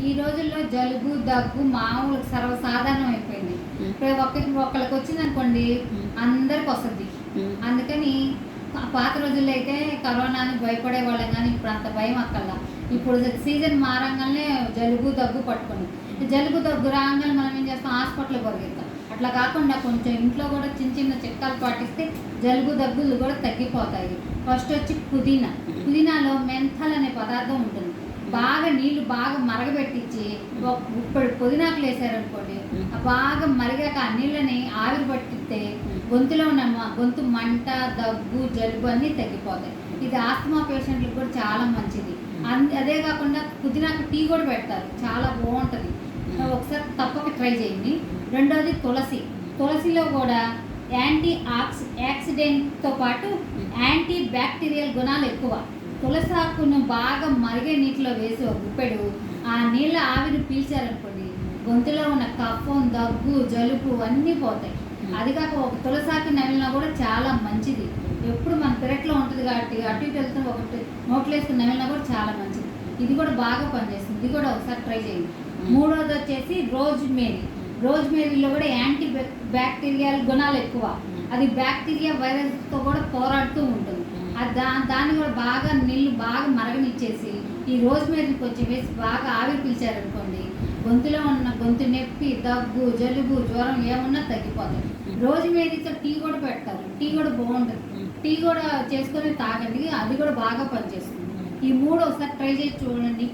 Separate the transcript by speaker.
Speaker 1: ఈ రోజుల్లో జలుబు, దగ్గు మామూలు సర్వసాధారణం అయిపోయింది. ఇప్పుడు ఒకళ్ళకి వచ్చిందనుకోండి అందరికి వస్తది. అందుకని పాత రోజుల్లో అయితే కరోనాని భయపడేవాళ్ళం కానీ ఇప్పుడు అంత భయం అక్కర్లా. ఇప్పుడు సీజన్ మారంగానే జలుబు, దగ్గు పట్టుకుంది. జలుబు, దగ్గు రాగానే మనం ఏం చేస్తాం, హాస్పిటల్‌కి పరిగెత్తాం. అట్లా కాకుండా కొంచెం ఇంట్లో కూడా చిన్న చిన్న చిట్కాలు పాటిస్తే జలుబు, దగ్గులు కూడా తగ్గిపోతాయి. ఫస్ట్ వచ్చి పుదీనా. పుదీనాలో మెంథల్ అనే పదార్థం ఉంటుంది. బాగా నీళ్లు బాగా మరగబెట్టించి ఒక గుప్పెడు పుదీనాకులు వేసారనుకోండి, బాగా మరిగాక ఆ నీళ్ళని ఆవిరి పట్టిస్తే గొంతులో ఉన్న గొంతు మంట, దగ్గు, జలుబు అన్నీ తగ్గిపోతాయి. ఇది ఆస్తమా పేషెంట్లకు కూడా చాలా మంచిది. అదే కాకుండా పుదీనాకు టీ కూడా పెడతారు, చాలా బాగుంటుంది. ఒకసారి తప్పక ట్రై చేయండి. రెండోది తులసి. తులసిలో కూడా యాక్సిడెంట్తో పాటు యాంటీ బ్యాక్టీరియల్ గుణాలు ఎక్కువ. తులసి ఆకును బాగా మరిగే నీటిలో వేసి ఒక గుప్పెడు ఆ నీళ్ళ ఆవిరి పీల్చారనుకోండి, గొంతులో ఉన్న కఫం, దగ్గు, జలుబు అన్నీ పోతాయి. అది కాక ఒక తులసాకు నమిలినా కూడా చాలా మంచిది. ఎప్పుడు మన పెరట్లో ఉంటుంది కాబట్టి అటు ఇటు వెళ్తున్న ఒకటి నోట్లో వేసుకుని నమిలినా కూడా చాలా మంచిది. ఇది కూడా బాగా పనిచేస్తుంది. ఇది కూడా ఒకసారి ట్రై చేయండి. మూడోది వచ్చేసి రోజ్మేరీ. రోజ్మేరీలో కూడా యాంటీ బ్యాక్టీరియల్ గుణాలు ఎక్కువ. అది బ్యాక్టీరియా వైరస్తో కూడా పోరాడుతూ ఉంటుంది. దాన్ని కూడా బాగా నీళ్ళు బాగా మరగనిచ్చేసి ఈ రోజ్మేరీని కొంచెం వేసి బాగా ఆవిరి పీల్చారనుకోండి, గొంతులో ఉన్న గొంతు నొప్పి, దగ్గు, జలుబు, జ్వరం ఏమన్నా తగ్గిపోతాయి. రోజ్మేరీతో టీ కూడా పెడతారు, టీ కూడా బాగుంటుంది. టీ కూడా చేసుకొని తాగండి, అది కూడా బాగా పనిచేస్తుంది. ఈ మూడు ఒకసారి ట్రై చేసి చూడండి.